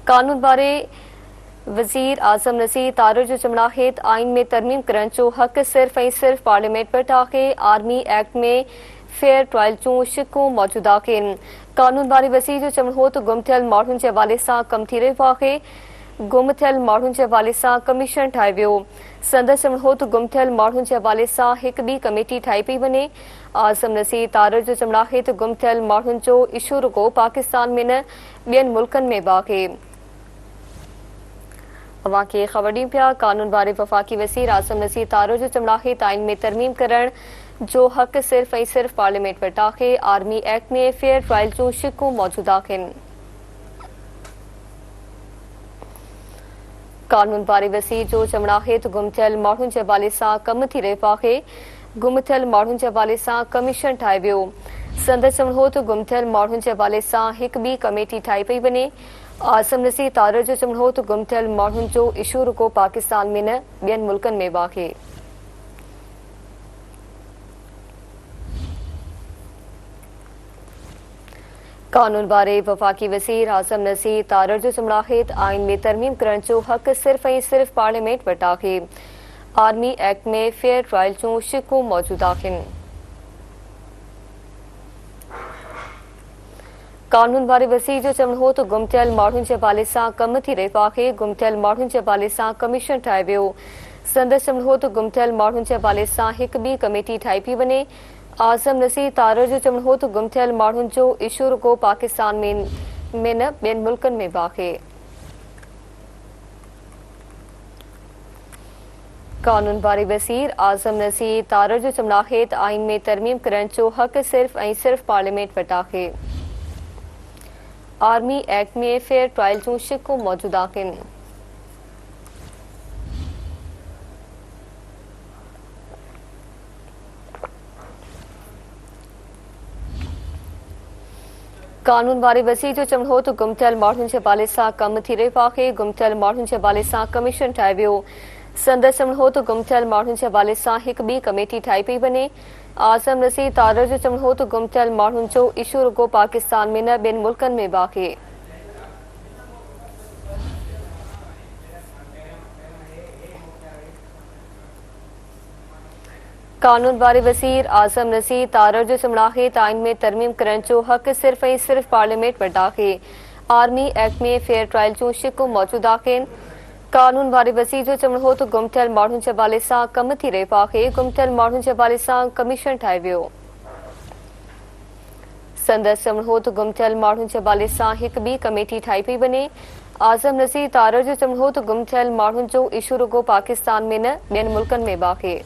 कानून बारे वजीर आजम नज़ीर तारर जो चमड़ाहित आइन में तरमीम करण जो हक सिर्फ ऐं सिर्फ पार्लियामेंट पर टाके आर्मी एक्ट में फेयर ट्रायल जूं शिकूं मौजूद आहिनि। कानून बारे वज़ीर जो चवणो हो त गुम थियल माण्हुनि जे हवाले सां कमु थी रहियो आहे। गुम थियल माण्हुनि जे हवाले सां कमीशन ठाहे वियो। संदसि चवणो हो त गुम थियल माण्हुनि जे हवाले सां हिकु ॿी कमेटी ठाही पई वञे। आज़म नज़ीर तारर जो चवणो आहे त गुम थियल माण्हुनि जो इशू रुगो पाकिस्तान में न ॿियनि मुल्कनि में बि आहे। अवां खे ख़बर ॾियूं पिया कानून बारे वफ़ाक़ी वज़ीर आज़म नज़ीर तारर जो चवणो आहे त आइन में तरमीम करण जो हक सिर्फ ऐं सिर्फ पार्लियामेंट वटि आहे। आर्मी एक्ट में फेयर ट्रायल जूं शिकूं मौजूद आहिनि। कानून बारे वज़ीर जो चवणो आहे त गुम थियल माण्हुनि जे हवाले सां कमु थी रहियो आहे। गुम थियल माण्हुनि जे हवाले सां कमीशन ठाहे वियो। संदसि चवणो हो त गुम थियल माण्हुनि जे हवाले सां हिकु ॿी कमेटी ठाही पई वञे। आज़म नज़ीर तारर जो चवणो हो त गुम थियल माण्हुनि जो इशू रुगो पाकिस्तान में न ॿियनि मुल्कनि में बि आहे। कानून बारे वफ़ाक़ी वज़ीर आज़म नज़ीर तारर जो चवणो आहे त आइन में तरमीम करण जो हक सिर्फ ऐं सिर्फ पार्लियामेंट वटि आहे। आर्मी एक्ट में फेयर ट्रायल जूं शिकूं मौजूद आहिनि। कानून बारे वज़ीर जो चवणो हो त गुम थियल माण्हुनि जे हवाले सां कमु थी रहियो आहे। गुम थियल माण्हुनि जे हवाले सां कमीशन ठाहे वियो। संदसि चवणो हो त गुम थियल माण्हुनि जे हवाले सां हिकु ॿी कमेटी ठाही पई वञे। आज़म नज़ीर तारर जो चवणो हो त गुम थियल माण्हुनि जो इशू रुगो पाकिस्तान में न ॿियनि मुल्कनि में बि आहे। कानून बारे वज़ीर आज़म नज़ीर तारर जो चवणो आहे त आइन में तरमीम करण जो हक सिर्फ ऐं सिर्फ पार्लियामेंट वटि आहे। आर्मी एक्ट में फेयर ट्रायल जूं शिकूं मौजूद आहिनि। कानून बारे वज़ीर जो चवणो हो त गुम थियल माण्हुनि जे हवाले सां कमु थी रहियो आहे। गुम थियल माण्हुनि जे हवाले सां कमीशन ठाहे वियो। संदसि चवणो हो त गुम थियल माण्हुनि जे हवाले सां हिकु ॿी कमेटी ठाही पई वञे। आज़म नज़ीर तारर जो चवणो हो त गुम थियल माण्हुनि जो इशू रुगो पाकिस्तान में न ॿियनि मुल्कनि में बि आहे। कानून बारे वज़ीर आज़म नज़ीर तारर जो चवणो आहे त आइन में तरमीम करण जो हक सिर्फ ऐं सिर्फ पार्लियामेंट वटि आहे। आर्मी एक्ट में फेयर ट्रायल जूं शिकूं मौजूद आहिनि। कानून बारे वज़ीर जो चवणो हो त गुम थियल माण्हुनि जे हवाले सां कमु थी रहियो आहे। गुम थियल माण्हुनि जे हवाले सां कमीशन ठाहे वियो। संदसि चवणो हो त गुम थियल माण्हुनि जे हवाले सां हिकु ॿी कमेटी ठाही पई वञे। आज़म नज़ीर तारर जो चवणो हो त गुम थियल माण्हुनि जो इशू रुगो पाकिस्तान में न ॿियनि मुल्कनि में बि आहे।